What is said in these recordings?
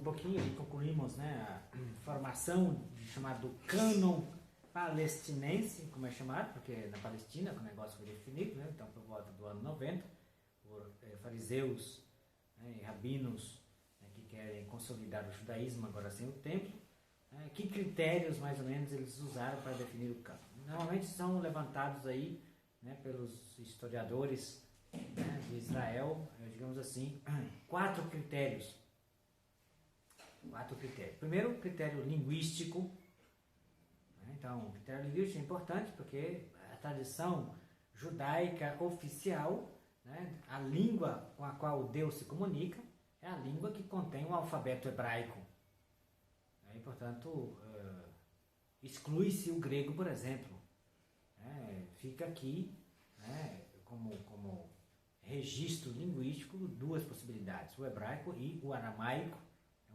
pouquinho e concluímos, né, a formação chamado cânon palestinense, como é chamado, porque na Palestina o negócio foi definido, né, então por volta do ano 90, por fariseus, né, e rabinos, né, que querem consolidar o judaísmo agora sem o templo. Que critérios mais ou menos eles usaram para definir o cânon? Normalmente são levantados aí, né, pelos historiadores, né, de Israel, digamos assim, quatro critérios. Primeiro, o critério linguístico. Né? Então, o critério linguístico é importante porque a tradição judaica oficial, né, a língua com a qual Deus se comunica, é a língua que contém o alfabeto hebraico. E, portanto, exclui-se o grego, por exemplo. Fica aqui, né, como registro linguístico duas possibilidades, o hebraico e o aramaico.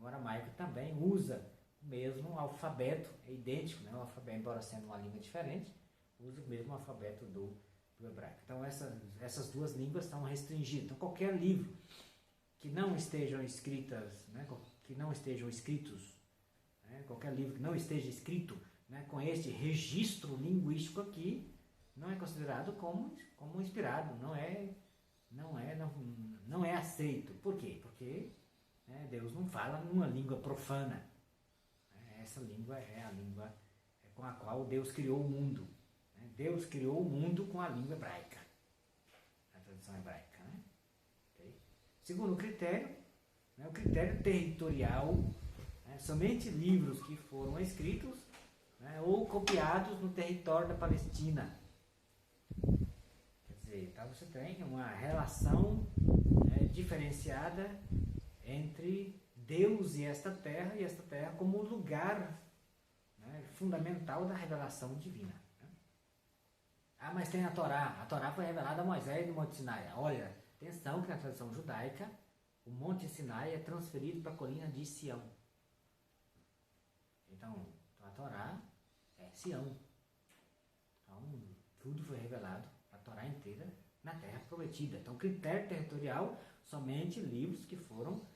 O aramaico também usa o mesmo alfabeto, é idêntico, né? O alfabeto, embora sendo uma língua diferente, usa o mesmo alfabeto do hebraico. Então essas duas línguas estão restringidas. Então qualquer livro que não estejam escritas, né, que não estejam escritos, né, qualquer livro que não esteja escrito, né, com este registro linguístico aqui, não é considerado como inspirado, não é aceito. Por quê? Porque Deus não fala numa língua profana. Essa língua é a língua com a qual Deus criou o mundo. Deus criou o mundo com a língua hebraica, a tradição hebraica. Né? Okay? Segundo critério, o critério territorial, somente livros que foram escritos, ou copiados no território da Palestina. Quer dizer, então você tem uma relação diferenciada entre Deus e esta terra como lugar, fundamental da revelação divina. Mas tem a Torá foi revelada a Moisés no Monte Sinai. Olha, atenção que na tradição judaica o Monte Sinai é transferido para a colina de Sião. Então a Torá é Sião. Então tudo foi revelado, a Torá inteira, na terra prometida. Então critério territorial, somente livros que foram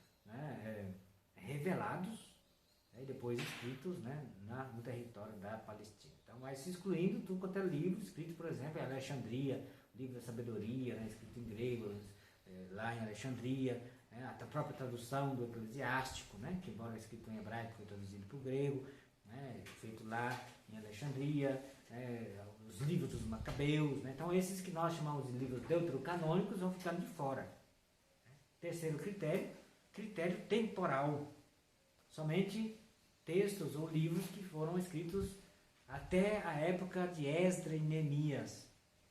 revelados e depois escritos, no território da Palestina. Então vai se excluindo tudo quanto é livro escrito, por exemplo, em Alexandria, o livro da sabedoria, escrito em grego, lá em Alexandria, a própria tradução do Eclesiástico, que embora escrito em hebraico foi traduzido para o grego, feito lá em Alexandria, os livros dos Macabeus. Então esses que nós chamamos de livros deuterocanônicos vão ficando de fora. Terceiro critério temporal. Somente textos ou livros que foram escritos até a época de Esdras e Neemias.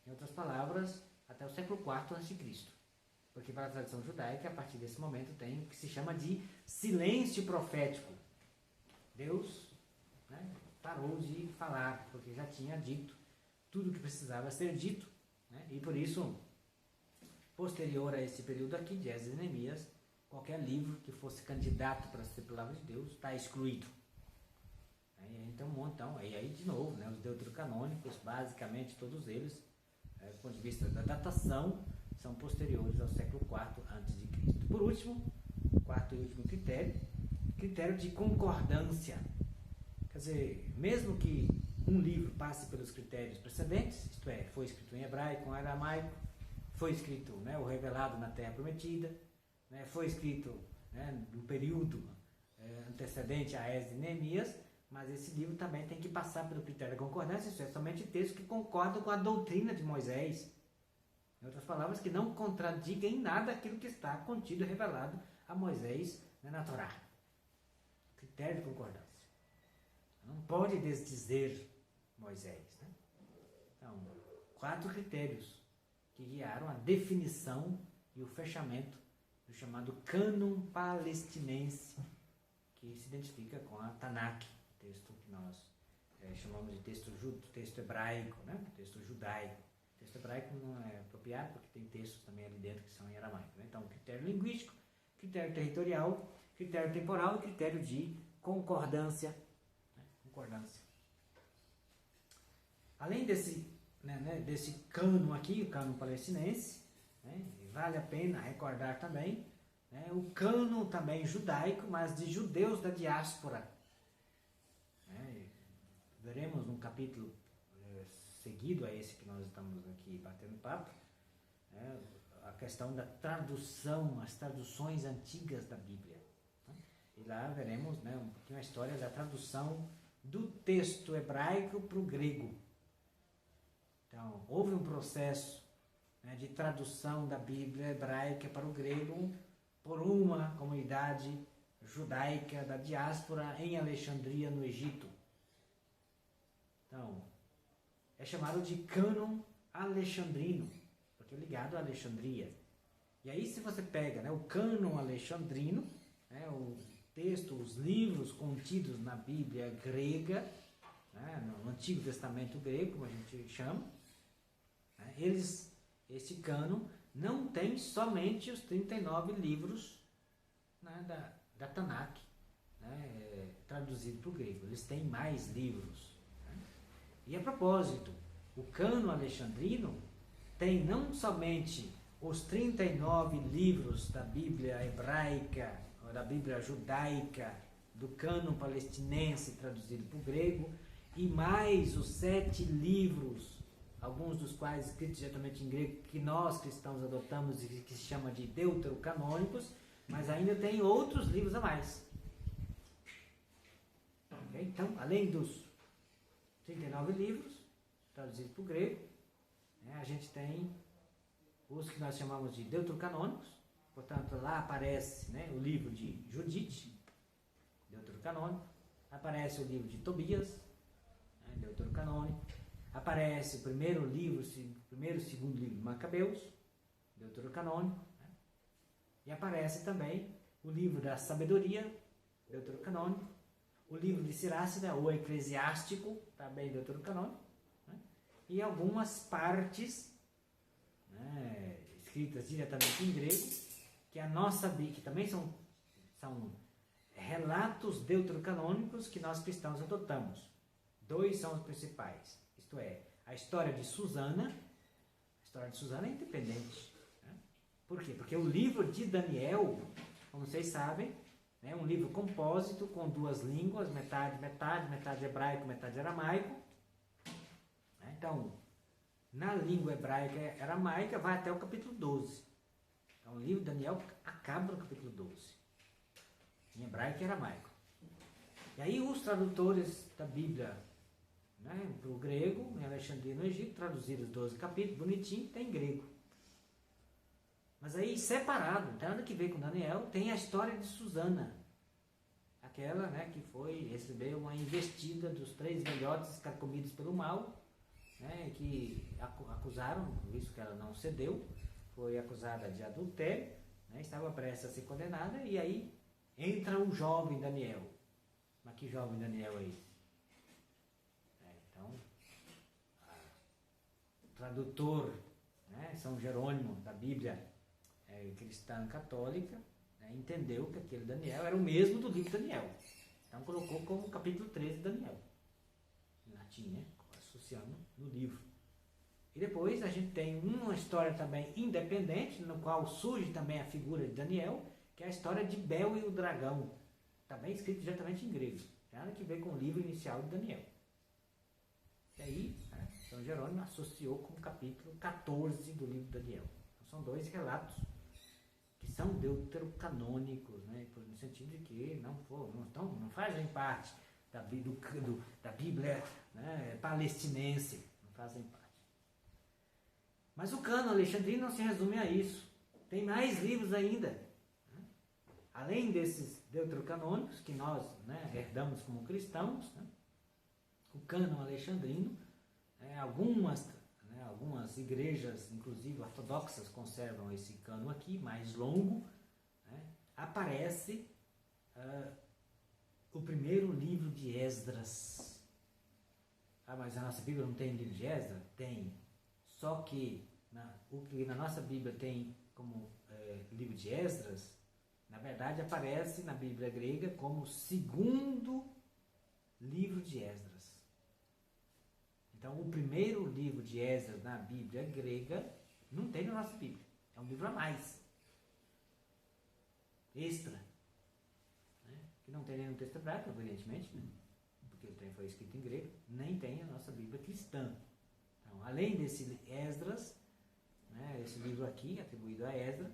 Em outras palavras, até o século IV a.C. Porque para a tradição judaica, a partir desse momento, tem o que se chama de silêncio profético. Deus parou de falar, porque já tinha dito tudo o que precisava ser dito. E por isso, posterior a esse período aqui, de Esdras e Neemias, qualquer livro que fosse candidato para ser palavra de Deus está excluído. Então, aí de novo, os deuterocanônicos, basicamente todos eles, do ponto de vista da datação, são posteriores ao século IV a.C. Por último, quarto e último critério de concordância. Quer dizer, mesmo que um livro passe pelos critérios precedentes, isto é, foi escrito em hebraico, em aramaico, foi escrito, o revelado na Terra Prometida, foi escrito no período antecedente a Esdras e Neemias, mas esse livro também tem que passar pelo critério da concordância, isso é, somente textos que concordam com a doutrina de Moisés. Em outras palavras, que não contradigam em nada aquilo que está contido e revelado a Moisés na Torá. Critério de concordância. Não pode desdizer Moisés. Então, 4 critérios que guiaram a definição e o fechamento do chamado cânon palestinense, que se identifica com a Tanakh, texto que nós chamamos de texto hebraico, texto judaico. O texto hebraico não é apropriado porque tem textos também ali dentro que são em aramaico. Então, critério linguístico, critério territorial, critério temporal e critério de concordância. Além desse cânon aqui, o cânon palestinense, vale a pena recordar também né, o cânon também judaico, mas de judeus da diáspora. Veremos num capítulo seguido a esse que nós estamos aqui batendo papo, a questão da tradução, as traduções antigas da Bíblia. E lá veremos, né, um pouquinho a história da tradução do texto hebraico para o grego. Então, houve um processo, né, de tradução da Bíblia hebraica para o grego por uma comunidade judaica da diáspora em Alexandria, no Egito. Então, é chamado de cânon alexandrino, porque é ligado a Alexandria. E aí, se você pega, né, o cânon alexandrino, né, o texto, os livros contidos na Bíblia grega, né, no Antigo Testamento grego, como a gente chama, né, este cânon não tem somente os 39 livros, né, da Tanakh, né, traduzido para o grego. Eles têm mais livros. E a propósito, o cânon alexandrino tem não somente os 39 livros da Bíblia hebraica, ou da Bíblia judaica, do cânon palestinense traduzido para o grego, e mais os 7 livros, alguns dos quais escritos diretamente em grego, que nós cristãos adotamos e que se chama de deuterocanônicos, mas ainda tem outros livros a mais. Okay? Então, além dos 39 livros, traduzidos para o grego, né, a gente tem os que nós chamamos de deuterocanônicos. Portanto, lá aparece, né, o livro de Judite, deuterocanônico. Aparece o livro de Tobias, né, deuterocanônico. Aparece o primeiro e segundo livro de Macabeus, deuterocanônico. Né? E aparece também o livro da Sabedoria, deuterocanônico. O livro de Sirácida, ou Eclesiástico, também deuterocanônico, né? E algumas partes, né, escritas diretamente em grego, que também são relatos deuterocanônicos que nós cristãos adotamos. 2 são os principais, isto é, a história de Susana. A história de Susana é independente. Né? Por quê? Porque o livro de Daniel, como vocês sabem, é um livro compósito com 2 línguas, metade hebraico, metade aramaico. Então, na língua hebraica e aramaica vai até o capítulo 12. Então, o livro de Daniel acaba no capítulo 12, em hebraico e aramaico. E aí os tradutores da Bíblia, né, para o grego, em Alexandria, no Egito, traduziram os 12 capítulos, bonitinho, tem grego. Mas aí, separado, não tem nada que ver com Daniel, tem a história de Susana. Aquela, né, que recebeu uma investida dos 3 velhotes carcomidos pelo mal, né, que acusaram, por isso que ela não cedeu, foi acusada de adultério, né, estava prestes a ser condenada, e aí entra o jovem Daniel. Mas que jovem Daniel é esse? Então, o tradutor, né, São Jerônimo, da Bíblia cristã católica, né, entendeu que aquele Daniel era o mesmo do livro de Daniel. Então colocou como capítulo 13 de Daniel, em latim, né, associando no livro. E depois a gente tem uma história também independente, no qual surge também a figura de Daniel, que é a história de Bel e o dragão, também escrito diretamente em grego. Tem nada que ver com o livro inicial de Daniel. E aí, né, São Jerônimo associou com o capítulo 14 do livro de Daniel. Então, são 2 relatos que são deuterocanônicos, né, no sentido de que não fazem parte da Bíblia, né, palestinense, não fazem parte. Mas o cânon alexandrino não se resume a isso. Tem mais livros ainda. Né? Além desses deuterocanônicos que nós, né, herdamos como cristãos, né, o cânon alexandrino, algumas igrejas, inclusive ortodoxas, conservam esse cânon aqui, mais longo, né? Aparece o primeiro livro de Esdras. Mas a nossa Bíblia não tem livro de Esdras? Tem. Só que o que na nossa Bíblia tem como livro de Esdras, na verdade aparece na Bíblia grega como o segundo livro de Esdras. Então, o primeiro livro de Esdras na Bíblia grega não tem na nossa Bíblia. É um livro a mais. extra, né? Que não tem nem no texto hebraico, evidentemente, né? Porque o trem foi escrito em grego, nem tem a nossa Bíblia cristã. Então, além desse Esdras, né, esse livro aqui, atribuído a Esdras,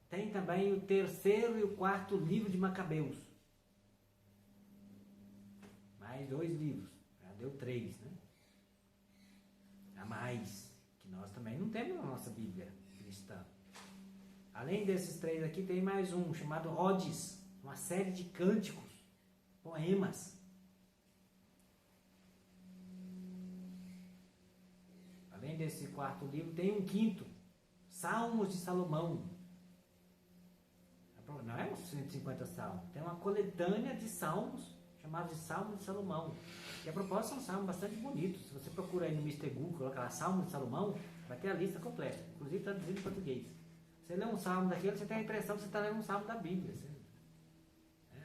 tem também o terceiro e o quarto livro de Macabeus. Mais 2 livros, já deu 3, né? A mais, que nós também não temos na nossa Bíblia cristã. Além desses 3 aqui, tem mais um, chamado Odes, uma série de cânticos, poemas. Além desse quarto livro, tem um quinto, Salmos de Salomão. Não é uns 150 salmos, tem uma coletânea de salmos, chamados de Salmos de Salomão. E a propósito são salmos bastante bonitos. Se você procura aí no Mr. Google, coloca lá Salmos de Salomão, vai ter a lista completa, inclusive traduzido em português. Você lê um salmo daquele, você tem a impressão que você está lendo um salmo da Bíblia.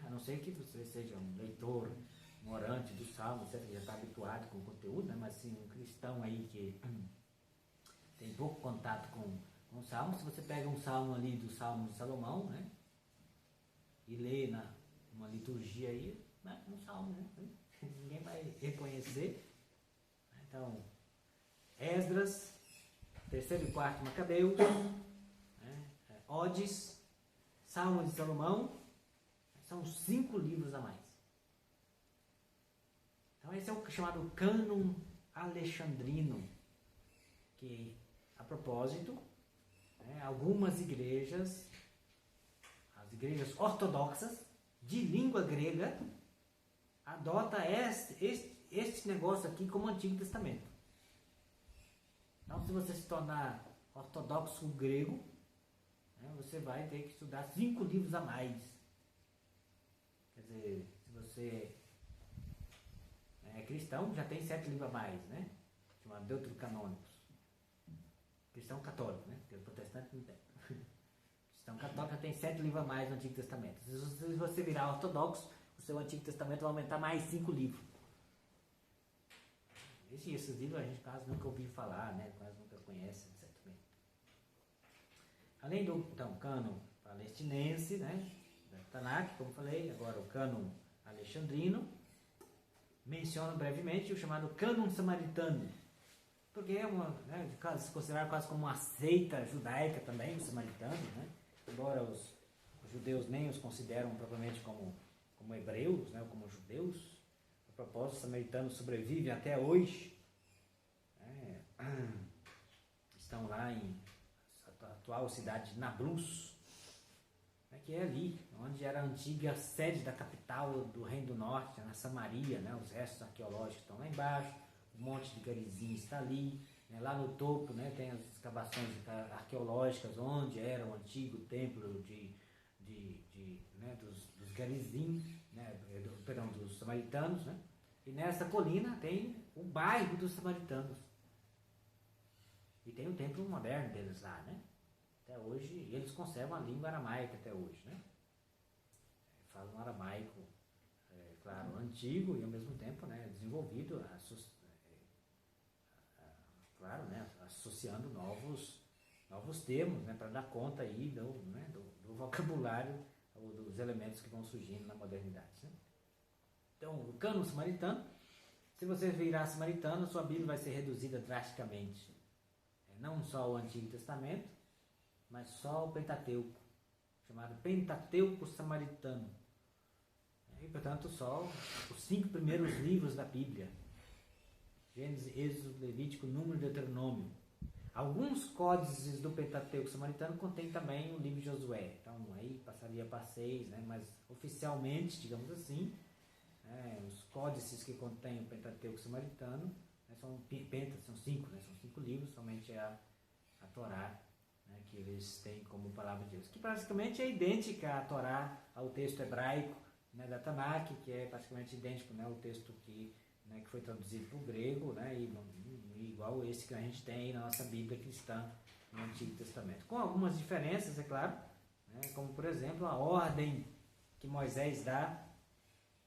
A não ser que você seja um leitor, um orante do salmo, você já está habituado com o conteúdo, né? Mas assim, um cristão aí que tem pouco contato com o salmo, se você pega um salmo ali do Salmo de Salomão, né? E lê numa liturgia aí, né? Um salmo, né? Ninguém vai reconhecer. Então, Esdras, terceiro e quarto Macabeus, né? Odes, Salmo de Salomão, são 5 livros a mais. Então esse é o chamado cânon alexandrino, que, a propósito, né, algumas igrejas, as igrejas ortodoxas, de língua grega, adota este negócio aqui como Antigo Testamento. Então, se você se tornar ortodoxo grego, né, você vai ter que estudar 5 livros a mais. Quer dizer, se você é cristão, já tem 7 livros a mais, né? Chamado deuterocanônicos. Cristão católico, né? Porque o protestante não tem. Cristão católico já tem 7 livros a mais no Antigo Testamento. Se você virar ortodoxo, o seu Antigo Testamento vai aumentar mais 5 livros. Esses livros a gente quase nunca ouviu falar, né? Quase nunca conhece, etc. Além do então, cânon palestinense, né? Da Tanakh, como falei, agora o cânon alexandrino, menciono brevemente o chamado cânon samaritano, porque é se considerar quase como uma seita judaica também, os samaritanos, né? Embora os judeus nem os consideram propriamente como hebreus, né? Ou como judeus, a propósito, os samaritanos sobrevivem até hoje, né? Estão lá em a atual cidade de Nablus, que é ali, onde era a antiga sede da capital do Reino do Norte, na Samaria, né? Os restos arqueológicos estão lá embaixo, o Monte de Garizim está ali, né? Lá no topo, né, tem as escavações arqueológicas onde era o antigo templo né, dos Garizim, né? Perdão, dos samaritanos, né? E nessa colina tem o bairro dos samaritanos. E tem o templo moderno deles lá, né? Até hoje, eles conservam a língua aramaica até hoje, né? Falam um aramaico, claro, antigo e ao mesmo tempo, né, desenvolvido, claro, né, associando novos termos, né, para dar conta aí do vocabulário, ou dos elementos que vão surgindo na modernidade, né? Então, o cânon samaritano, se você virar samaritano, sua Bíblia vai ser reduzida drasticamente. Não só o Antigo Testamento, mas só o Pentateuco, chamado Pentateuco Samaritano. E, portanto, só os 5 primeiros livros da Bíblia: Gênesis, Êxodo, Levítico, Número e Deuteronômio. Alguns códices do Pentateuco Samaritano contêm também o livro de Josué. Então, aí passaria para 6, né? Mas oficialmente, digamos assim, os códices que contêm o Pentateuco Samaritano, né, são 5, né? São 5 livros, somente a Torá, né, que eles têm como palavra de Deus, que basicamente é idêntica à Torá, ao texto hebraico, né, da Tanakh, que é praticamente idêntico, né, ao texto que foi traduzido para o grego, né, e igual esse que a gente tem aí na nossa Bíblia cristã no Antigo Testamento, com algumas diferenças, é claro, né, como por exemplo a ordem que Moisés dá,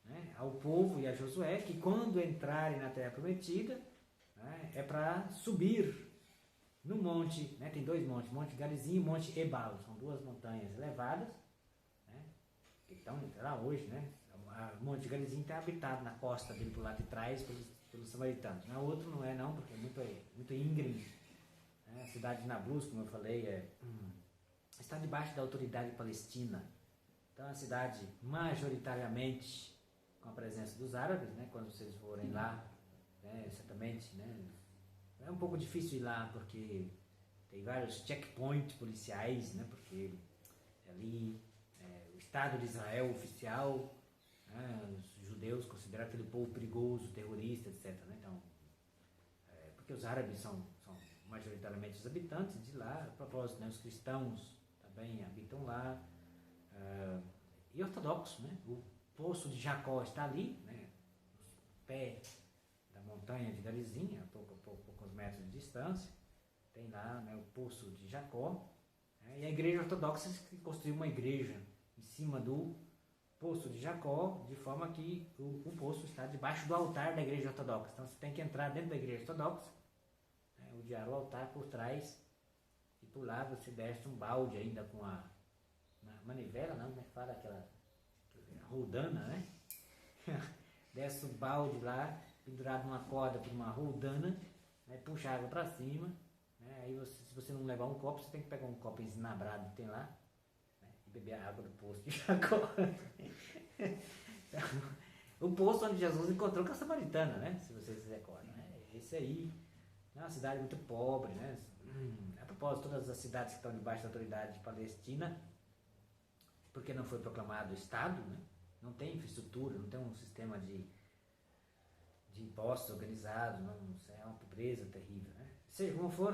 né, ao povo e a Josué, que quando entrarem na Terra Prometida, né, é para subir no monte, né, tem 2 montes, Monte Garizim e Monte Ebal, são 2 montanhas elevadas, né, Então, lá hoje, né? O Monte Garizim está habitado na costa dele, por lado de trás, pelos samaritanos. Na outra não é não, porque é muito íngreme. Né? A cidade de Nablus, como eu falei, está debaixo da autoridade palestina. Então, é uma cidade majoritariamente com a presença dos árabes, né? Quando vocês forem lá, né? Certamente, né? É um pouco difícil ir lá, porque tem vários checkpoints policiais, né? Porque ali o Estado de Israel oficial, né? Os judeus consideram aquele povo perigoso, terrorista, etc. Né? Então, porque os árabes são majoritariamente os habitantes de lá. A propósito, né? Os cristãos também habitam lá. E ortodoxos, né? O Poço de Jacó está ali, né? No pé da montanha de Garizim, a poucos metros de distância. Tem lá, né, o Poço de Jacó. Né? E a igreja ortodoxa construiu uma igreja em cima do Poço de Jacó, de forma que o poço está debaixo do altar da igreja ortodoxa. Então você tem que entrar dentro da igreja ortodoxa, né, odiar o altar por trás, e por lá você desce um balde ainda com a manivela, não, né? Fala aquela roldana, né? Desce um balde lá, pendurado numa corda por uma roldana, né? Puxa a água para cima, né? Aí se você não levar um copo, você tem que pegar um copo esnabrado que tem lá, né? E beber a água do poço de Jacó. Então, o poço onde Jesus encontrou com a samaritana, né? Se vocês se recordam, né? Esse aí é uma cidade muito pobre, né? A propósito, todas as cidades que estão debaixo da autoridade palestina, porque não foi proclamado Estado, né? Não tem infraestrutura, não tem um sistema de impostos organizados, não, é uma pobreza terrível. Né? Seja como for,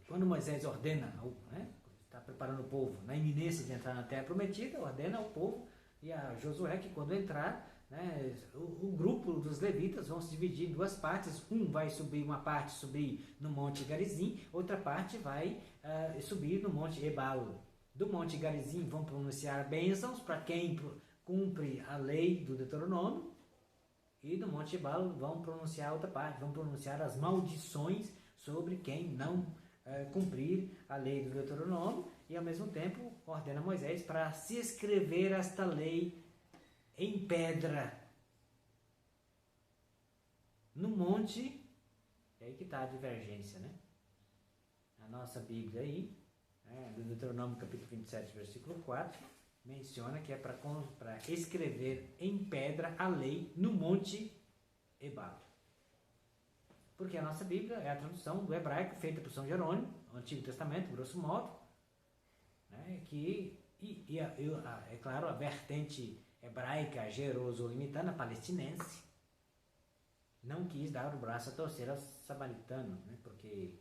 quando Moisés ordena, né? Está preparando o povo na iminência de entrar na terra prometida, ordena ao povo e a Josué que quando entrar, né, o grupo dos levitas vão se dividir em duas partes. Uma parte subir no Monte Garizim, outra parte vai subir no Monte Ebal. Do Monte Garizim vão pronunciar bênçãos para quem cumpre a lei do Deuteronômio, e do Monte Ebal vão pronunciar outra parte, vão pronunciar as maldições sobre quem não cumprir a lei do Deuteronômio, e ao mesmo tempo ordena Moisés para se escrever esta lei em pedra no monte. É aí que está a divergência, né? A nossa Bíblia aí, do Deuteronômio capítulo 27, versículo 4, menciona que é para escrever em pedra a lei no monte Ebal. Porque a nossa Bíblia é a tradução do hebraico feita por São Jerônimo, o Antigo Testamento, grosso modo, né? É claro, a vertente hebraica jerosolimitana, palestinense, não quis dar o braço a torcer aos samaritanos, né? Porque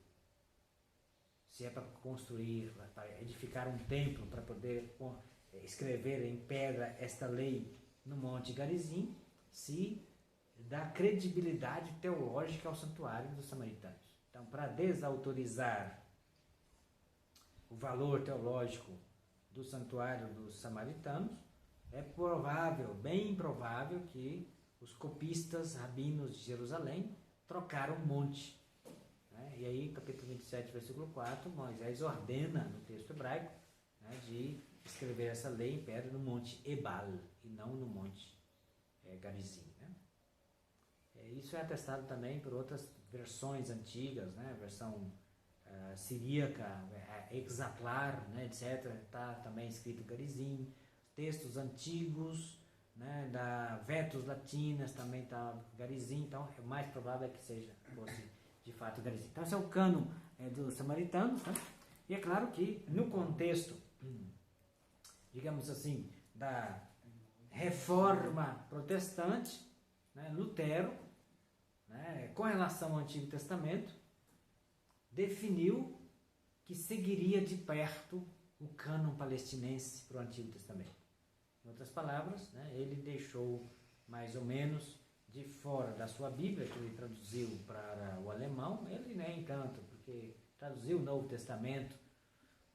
se é para construir, para edificar um templo, para poder escrever em pedra esta lei no Monte Garizim, se dá credibilidade teológica ao santuário dos samaritanos. Então, para desautorizar o valor teológico do santuário dos samaritanos, é provável, bem provável, que os copistas rabinos de Jerusalém trocaram o monte. Né? E aí, capítulo 27, versículo 4, Moisés ordena, no texto hebraico, né, de escrever essa lei em pedra no monte Ebal, e não no monte Garizim. Né? Isso é atestado também por outras versões antigas, né? A versão siríaca, Exaplar, né, etc. Está também escrito Garizim. Textos antigos, né, da Vetus Latinas também está Garizim. Então é mais provável que fosse de fato Garizim. Então esse é o cânon dos samaritanos. Né? E é claro que no contexto, digamos assim, da reforma protestante, né, Lutero, né, com relação ao Antigo Testamento, definiu que seguiria de perto o cânon palestinense para o Antigo Testamento. Em outras palavras, né, ele deixou mais ou menos de fora da sua Bíblia, que ele traduziu para o alemão, ele nem tanto, porque traduziu o Novo Testamento,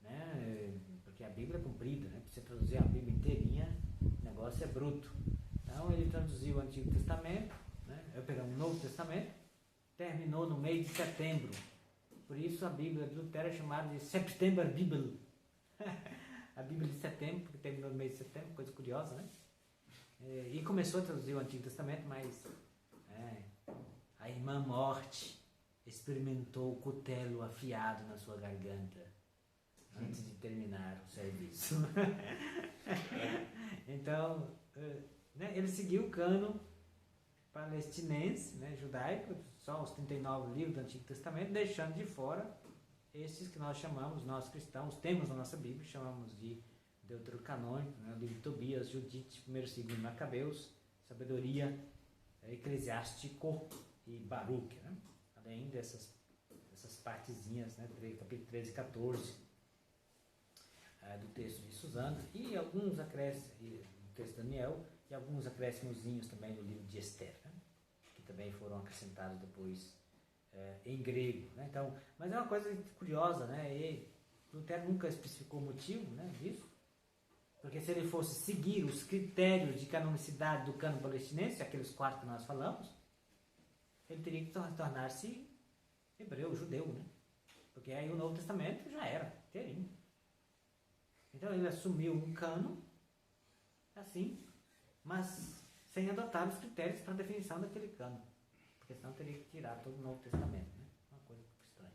né, porque a Bíblia é comprida, né, para você traduzir a Bíblia inteirinha, o negócio é bruto. Então ele traduziu o Antigo Testamento, né, o Novo Testamento, terminou no mês de setembro. Por isso a Bíblia de Lutero é chamada de September Bible. a Bíblia de setembro, porque terminou no mês de setembro, coisa curiosa, né? E começou a traduzir o Antigo Testamento, mas a irmã Morte experimentou o cutelo afiado na sua garganta antes de terminar o serviço. Então, ele seguiu o cânon palestinense, judaico, só os 39 livros do Antigo Testamento, deixando de fora esses que nós chamamos, nós cristãos, temos na nossa Bíblia, chamamos de Deuterocanônico, o livro de Tobias, Judite, 1º e 2º Macabeus, Sabedoria, Eclesiástico e Baruque, além dessas partezinhas, capítulo 13 e 14 do texto de Susana, e alguns acréscimos do texto de Daniel, e alguns acréscimozinhos também no livro de Esther, que também foram acrescentados depois em grego. Então, mas é uma coisa curiosa, e Lutero nunca especificou o motivo disso, porque se ele fosse seguir os critérios de canonicidade do cânon palestinense, aqueles 4 que nós falamos, ele teria que tornar-se hebreu, judeu, porque aí o Novo Testamento já era inteirinho. Então ele assumiu um cânon assim, mas sem adotar os critérios para a definição daquele cânon, porque senão teria que tirar todo o Novo Testamento, uma coisa estranha.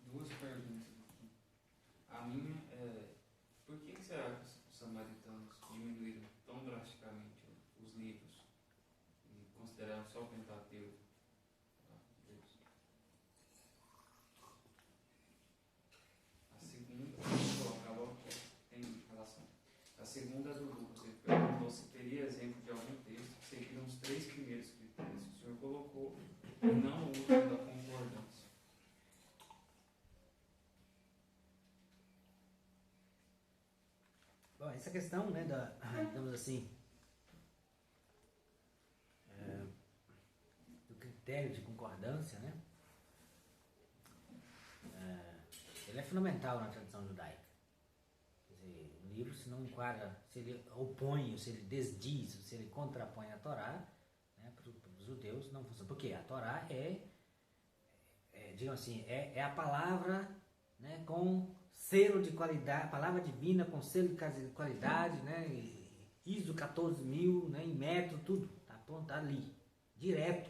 2 perguntas aqui. A minha é: por que será que os samaritanos diminuíram tão drasticamente os livros e consideraram só o Pentateuco? A segunda, tem relação. A segunda é do Lucas. Ele perguntou se teria exemplo de algum texto que seguiram os 3 primeiros critérios que o senhor colocou e não o último da concordância. Bom, essa questão, digamos assim, do critério de concordância, ele é fundamental na tradição judaica. Quer dizer, o livro, se não enquadra, se ele opõe, se ele desdiz, se ele contrapõe a Torá, para os judeus não funciona. Porque a Torá digamos assim, é a palavra com selo de qualidade, a palavra divina com selo de qualidade, ISO 14.000, em metro, tudo, tá ali, direto.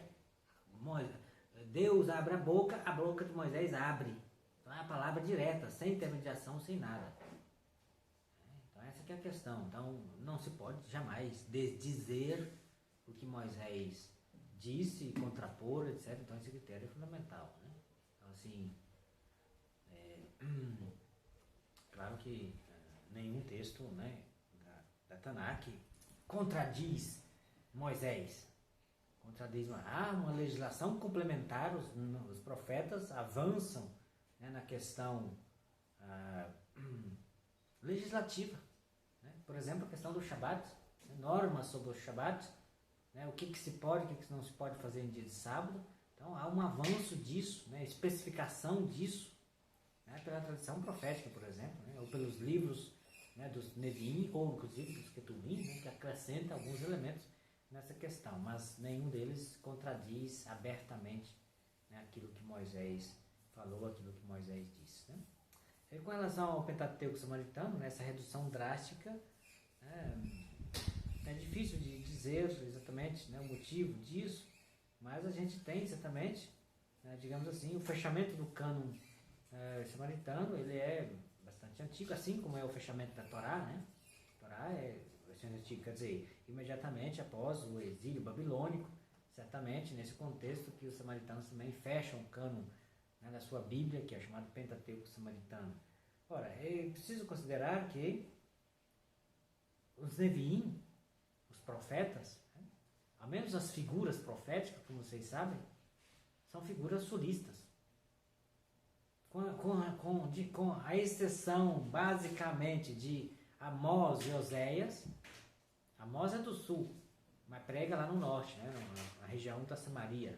Deus abre a boca de Moisés abre. Então é a palavra direta, sem intermediação, sem nada. Então essa que é a questão. Então não se pode jamais desdizer o que Moisés disse, contrapor, etc. Então esse critério é fundamental. Então assim, claro que nenhum texto da Tanakh contradiz Moisés. Há uma legislação complementar, os profetas avançam na questão legislativa. Por exemplo, a questão do Shabat, normas sobre o Shabat, o que se pode, o que não se pode fazer em dia de sábado. Então há um avanço disso, especificação disso, pela tradição profética, por exemplo, ou pelos livros dos Neviim, ou inclusive dos Ketuvim, que acrescenta alguns elementos nessa questão, mas nenhum deles contradiz abertamente aquilo que Moisés falou, aquilo que Moisés disse. E com relação ao Pentateuco samaritano, essa redução drástica, é difícil de dizer exatamente o motivo disso, mas a gente tem certamente, digamos assim, o fechamento do cânon samaritano, ele é bastante antigo, assim como é o fechamento da Torá, A Torá é bastante antigo, quer dizer, imediatamente após o exílio babilônico, certamente nesse contexto que os samaritanos também fecham o cânon da sua Bíblia, que é chamado Pentateuco samaritano. Ora, é preciso considerar que os Neviim, os profetas, ao menos as figuras proféticas, como vocês sabem, são figuras sulistas. Com a exceção, basicamente, de Amós e Oséias. Amós é do sul, mas prega lá no norte, na região da Samaria.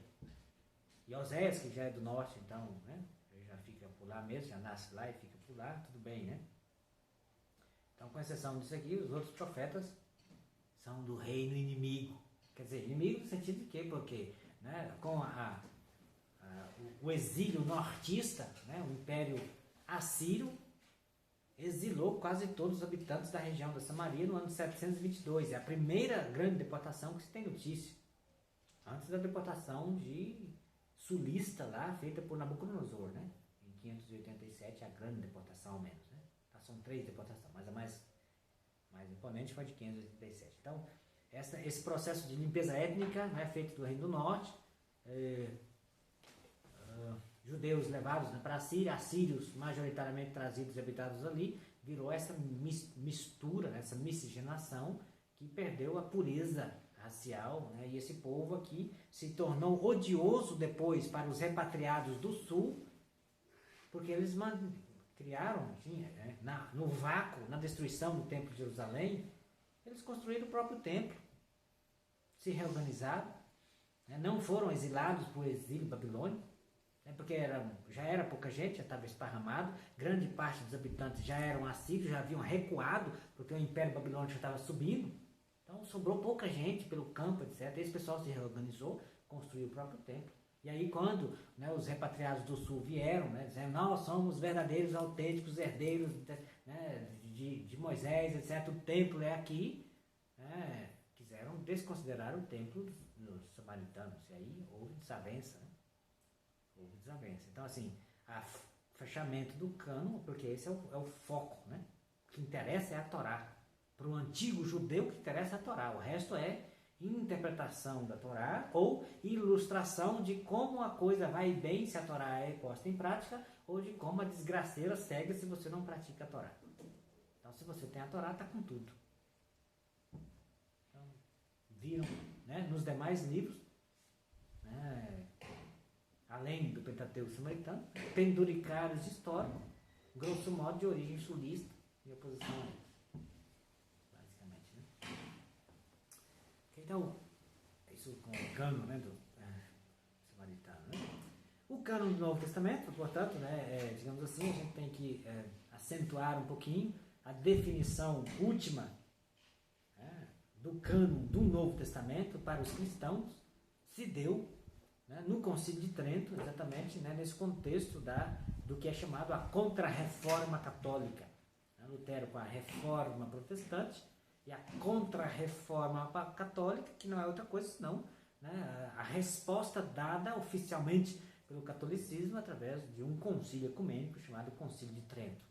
E Oséias, que já é do norte, então, ele já fica por lá mesmo, já nasce lá e fica por lá, tudo bem, Então, com exceção disso aqui, os outros profetas são do reino inimigo. Quer dizer, inimigo no sentido de quê? Porque com o exílio nortista, o Império Assírio, exilou quase todos os habitantes da região da Samaria no ano 722. É a primeira grande deportação que se tem notícia. Antes da deportação de sulista lá, feita por Nabucodonosor, né? Em 587, a grande deportação ao menos, né? Então, são 3 deportações, mas a mais imponente foi de 587. Então, esse processo de limpeza étnica, né, feito do Reino do Norte, judeus levados, né, para a Síria, assírios majoritariamente trazidos e habitados ali, virou essa mistura, essa miscigenação que perdeu a pureza racial, né, e esse povo aqui se tornou odioso depois para os repatriados do sul, porque eles criaram, né, no vácuo, na destruição do Templo de Jerusalém, eles construíram o próprio templo, se reorganizaram, né, não foram exilados por exílio babilônico, porque já era pouca gente, já estava esparramado, grande parte dos habitantes já eram assírios, já haviam recuado, porque o Império Babilônico já estava subindo, então sobrou pouca gente pelo campo, etc. Esse pessoal se reorganizou, construiu o próprio templo. E aí quando, né, os repatriados do sul vieram, né, dizendo, nós somos verdadeiros, autênticos herdeiros, né, de Moisés, etc., o templo é aqui, né, quiseram desconsiderar o templo dos samaritanos, e aí houve desavença, né? Houve desavença. Então, assim, fechamento do cânon, porque esse é o foco, né? O que interessa é a Torá. Para o antigo judeu, o que interessa é a Torá. O resto é interpretação da Torá ou ilustração de como a coisa vai bem se a Torá é posta em prática ou de como a desgraceira segue se você não pratica a Torá. Então, se você tem a Torá, está com tudo. Então, viram, né, nos demais livros, né, além do Pentateuco samaritano, penduricários históricos, grosso modo de origem sulista e oposição a eles. Basicamente, né? Então, isso com o cânon, né, do samaritano, né? O cânon do Novo Testamento, portanto, né, digamos assim, a gente tem que acentuar um pouquinho a definição última, né, do cânon do Novo Testamento para os cristãos se deu, né, no Concílio de Trento, exatamente, né, nesse contexto do que é chamado a Contra-Reforma Católica. Né, Lutero com a Reforma Protestante e a Contra-Reforma Católica, que não é outra coisa senão, né, a resposta dada oficialmente pelo catolicismo através de um concílio ecumênico chamado Concílio de Trento.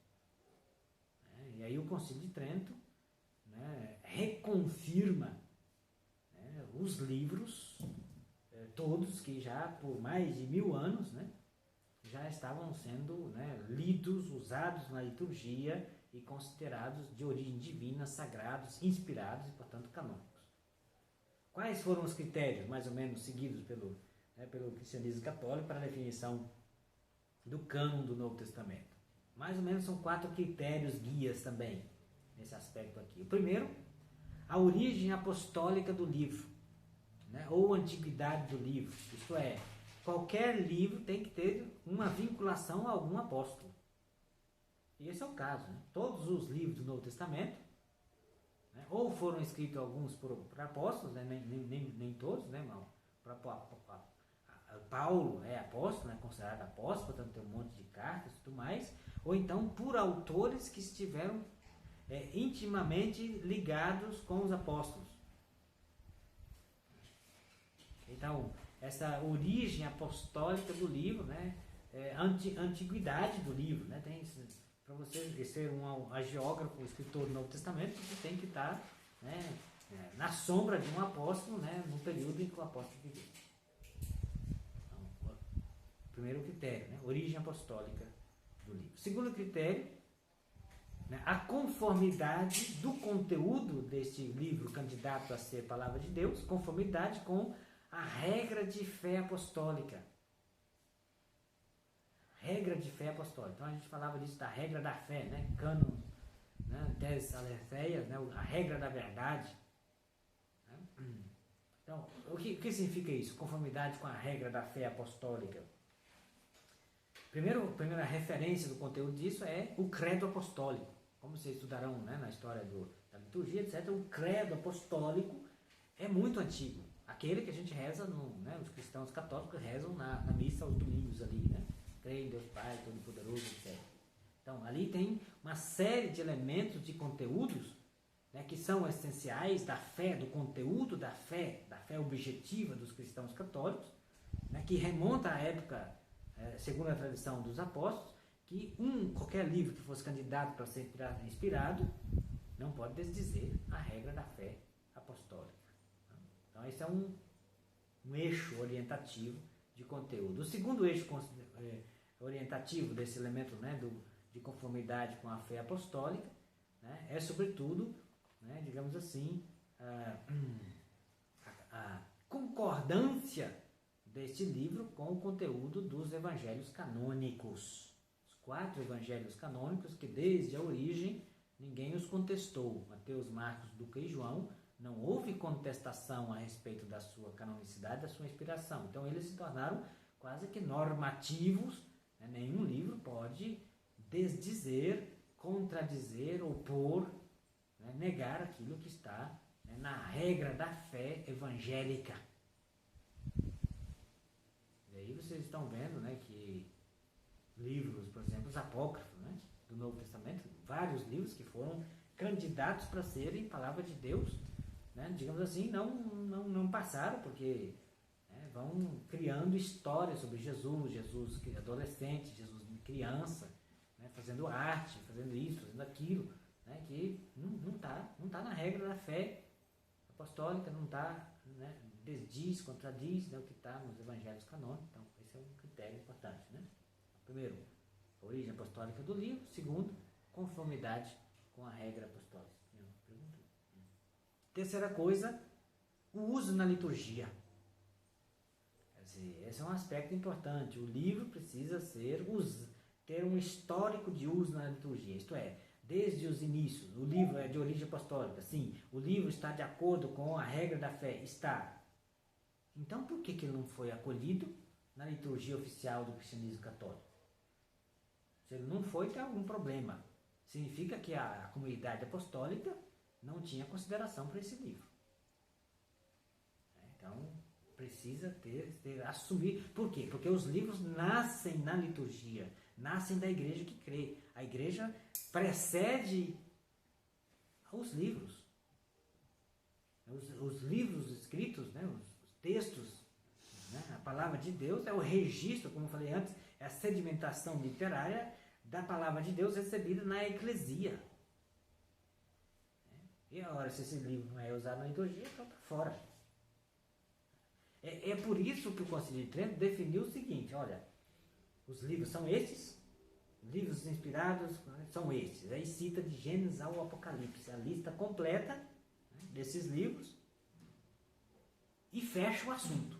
E aí o Concílio de Trento, né, reconfirma, né, os livros todos que já por mais de 1000 anos, né, já estavam sendo, né, lidos, usados na liturgia e considerados de origem divina, sagrados, inspirados e, portanto, canônicos. Quais foram os critérios, mais ou menos, seguidos pelo cristianismo católico para a definição do cânon do Novo Testamento? Mais ou menos são 4 critérios guias também, nesse aspecto aqui. O primeiro, a origem apostólica do livro, né, ou antiguidade do livro, isto é, qualquer livro tem que ter uma vinculação a algum apóstolo. E esse é o caso, né? Todos os livros do Novo Testamento, né, ou foram escritos alguns por apóstolos, né, nem todos, né, irmão? Paulo é apóstolo, né, considerado apóstolo, portanto tem um monte de cartas e tudo mais, ou então por autores que estiveram intimamente ligados com os apóstolos. Então, essa origem apostólica do livro, né, antiguidade do livro, né, para você ser um agiógrafo, um escritor do Novo Testamento, você tem que estar, né, na sombra de um apóstolo, né, no período em que o apóstolo viveu. Então, primeiro critério, né, origem apostólica do livro. Segundo critério, né, a conformidade do conteúdo deste livro candidato a ser palavra de Deus, conformidade com a regra de fé apostólica. Regra de fé apostólica. Então a gente falava disso da regra da fé, né? Cânon, né? Tes aletheias, né? A regra da verdade. Né? Então, o que significa isso? Conformidade com a regra da fé apostólica. Primeira referência do conteúdo disso é o credo apostólico. Como vocês estudarão, né, na história da liturgia, etc., o credo apostólico é muito antigo. Aquele que a gente reza, né, os cristãos católicos rezam na missa aos domingos ali, né? Creio em Deus Pai, Todo-Poderoso, etc. Então, ali tem uma série de elementos, de conteúdos, né, que são essenciais da fé, do conteúdo da fé objetiva dos cristãos católicos, né, que remonta à época, segundo a tradição dos apóstolos, que qualquer livro que fosse candidato para ser inspirado não pode desdizer a regra da fé apostólica. Então, esse é um eixo orientativo de conteúdo. O segundo eixo orientativo desse elemento, né, de conformidade com a fé apostólica, né, é, sobretudo, né, digamos assim, a concordância deste livro com o conteúdo dos evangelhos canônicos. Os 4 evangelhos canônicos que, desde a origem, ninguém os contestou. Mateus, Marcos, Lucas e João. Não houve contestação a respeito da sua canonicidade, da sua inspiração. Então, eles se tornaram quase que normativos. Né? Nenhum livro pode desdizer, contradizer, opor, né? Negar aquilo que está, né, na regra da fé evangélica. E aí vocês estão vendo, né, que livros, por exemplo, os apócrifos, né, do Novo Testamento, vários livros que foram candidatos para serem palavra de Deus, né, digamos assim, não passaram, porque, né, vão criando histórias sobre Jesus adolescente, Jesus criança, né, fazendo arte, fazendo isso, fazendo aquilo, né, que não tá na regra da fé apostólica, não está, né, desdiz, contradiz, né, o que está nos evangelhos canônicos. Então, esse é um critério importante, né? Primeiro, a origem apostólica do livro. Segundo, conformidade com a regra apostólica. Terceira coisa, o uso na liturgia. Quer dizer, esse é um aspecto importante. O livro precisa ter um histórico de uso na liturgia, isto é, desde os inícios. O livro é de origem apostólica, sim. O livro está de acordo com a regra da fé, está. Então, por que ele não foi acolhido na liturgia oficial do cristianismo católico? Se ele não foi, tem algum problema. Significa que a comunidade apostólica não tinha consideração para esse livro. Então, precisa assumir. Por quê? Porque os livros nascem na liturgia, nascem da igreja que crê. A igreja precede os livros. Os livros escritos, né, os textos, né, a palavra de Deus é o registro, como eu falei antes, é a sedimentação literária da palavra de Deus recebida na eclesia. E agora, se esse livro não é usado na liturgia, então está fora. É por isso que o Concílio de Trento definiu o seguinte: olha, os livros são estes, livros inspirados são estes. Aí cita de Gênesis ao Apocalipse a lista completa, né, desses livros, e fecha o assunto.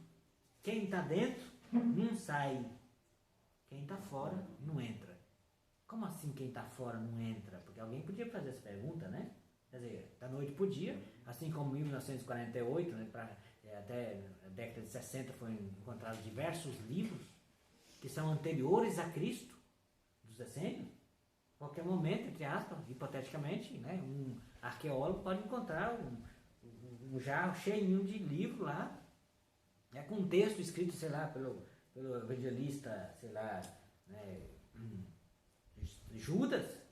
Quem está dentro não sai, quem está fora não entra. Como assim quem está fora não entra? Porque alguém podia fazer essa pergunta, né? Quer dizer, da noite para o dia, assim como em 1948, né, até a década de 60 foram encontrados diversos livros que são anteriores a Cristo, dos decênios. A qualquer momento, entre aspas, hipoteticamente, né, um arqueólogo pode encontrar um jarro cheinho de livro lá, né, com um texto escrito, sei lá, pelo evangelista, sei lá, né, Judas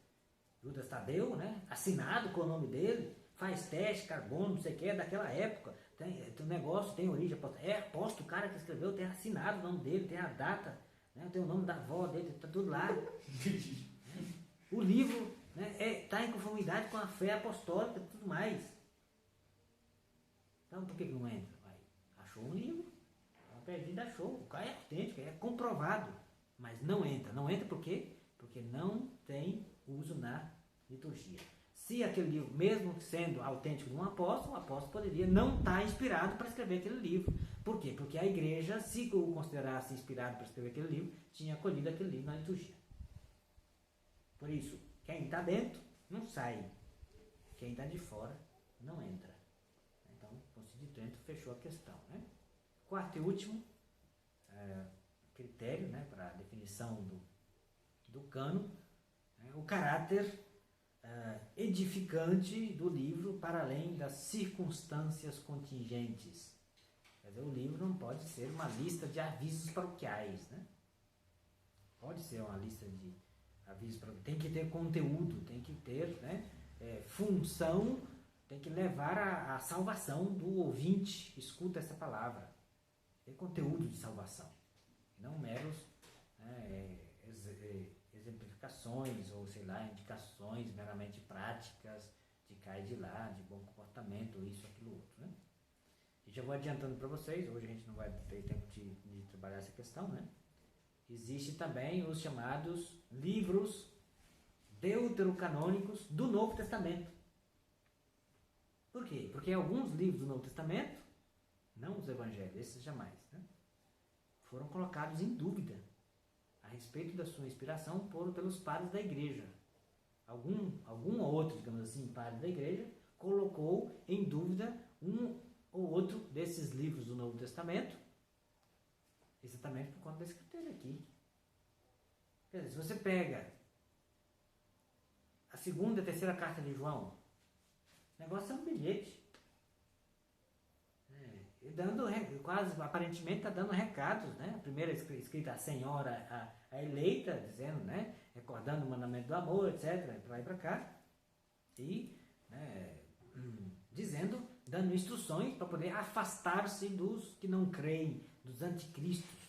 Tadeu, né, assinado com o nome dele, faz teste, carbono, não sei o que, é daquela época, tem um negócio, tem origem, aposto, o cara que escreveu tem assinado o nome dele, tem a data, né, tem o nome da avó dele, está tudo lá. O livro, né, está em conformidade com a fé apostólica e tudo mais. Então, por que não entra? Achou um livro, perdido, achou, o cara é autêntico, é comprovado, mas não entra. Não entra por quê? Porque não tem uso na liturgia. Se aquele livro, mesmo sendo autêntico de um apóstolo, o apóstolo poderia não estar inspirado para escrever aquele livro. Por quê? Porque a igreja, se o considerasse inspirado para escrever aquele livro, tinha acolhido aquele livro na liturgia. Por isso, quem está dentro não sai. Quem está de fora não entra. Então, o Concílio de Trento fechou a questão, né? Quarto e último critério, né, para a definição do cânon, o caráter edificante do livro para além das circunstâncias contingentes. Quer dizer, o livro não pode ser uma lista de avisos paroquiais, né? Pode ser uma lista aviso para tem que ter conteúdo, tem que ter, né, função, tem que levar a salvação do ouvinte, escuta essa palavra. Tem conteúdo de salvação, não meros, né, exemplificações ou, sei lá, indicações meramente práticas de cá e de lá, de bom comportamento, isso, aquilo, outro, né? E já vou adiantando para vocês, hoje a gente não vai ter tempo de trabalhar essa questão, né? Existe também os chamados livros deuterocanônicos do Novo Testamento. Por quê? Porque alguns livros do Novo Testamento, não os evangelhos, esses jamais, né, foram colocados em dúvida a respeito da sua inspiração pelos padres da igreja. Algum outro, digamos assim, padre da igreja colocou em dúvida um ou outro desses livros do Novo Testamento, exatamente por conta desse critério aqui. Quer dizer, se você pega a segunda e a terceira carta de João, o negócio é um bilhete. Dando, quase, aparentemente está dando recados, né? A primeira escrita a senhora, a eleita, dizendo, né? Recordando o mandamento do amor, etc. Para lá e para cá. E, né, dizendo, dando instruções para poder afastar-se dos que não creem, dos anticristos,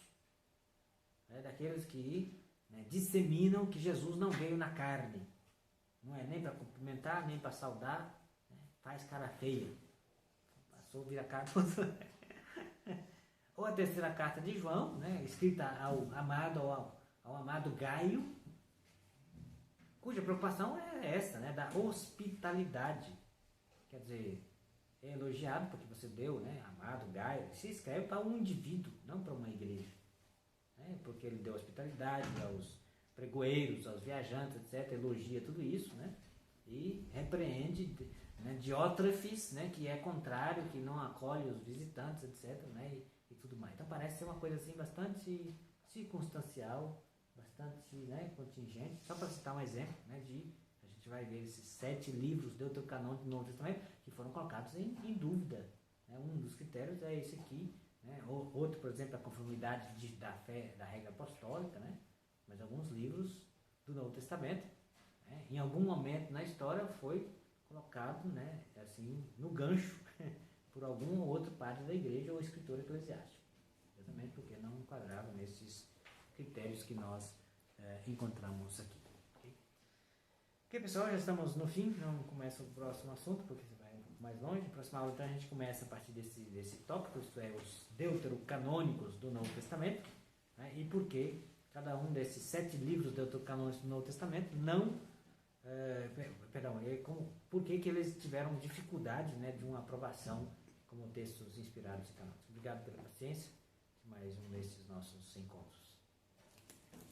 né? Daqueles que, né, disseminam que Jesus não veio na carne. Não é nem para cumprimentar, nem para saudar, né? Faz cara feia. Passou, vira cara. Ou a terceira carta de João, né, escrita ao amado Gaio, cuja preocupação é essa, né, da hospitalidade. Quer dizer, é elogiado porque você deu, né, amado Gaio, se escreve para um indivíduo, não para uma igreja, né, porque ele deu hospitalidade aos pregoeiros, aos viajantes, etc., elogia tudo isso, né, e repreende, né, Diótrefes, né, que é contrário, que não acolhe os visitantes, etc., né, e tudo mais. Então parece ser uma coisa assim bastante circunstancial, bastante, né, contingente. Só para citar um exemplo, né, a gente vai ver esses 7 livros deuterocanônicos do Novo Testamento que foram colocados em dúvida. Né? Um dos critérios é esse aqui, né? Outro, por exemplo, a conformidade da fé, da regra apostólica, né? Mas alguns livros do Novo Testamento, né, em algum momento na história foi colocado, né, assim, no gancho por algum ou outro padre da igreja ou escritor eclesiástico, exatamente porque não enquadrava nesses critérios que nós encontramos aqui. Ok, pessoal, já estamos no fim, não começa o próximo assunto, porque você vai um pouco mais longe. No próximo aula, então, a gente começa a partir desse tópico, isto é, os deuterocanônicos do Novo Testamento, né, e por que cada um desses 7 livros deuterocanônicos do Novo Testamento não... por que eles tiveram dificuldade, né, de uma aprovação como textos inspirados e canônicos. Obrigado pela paciência de mais um desses nossos encontros.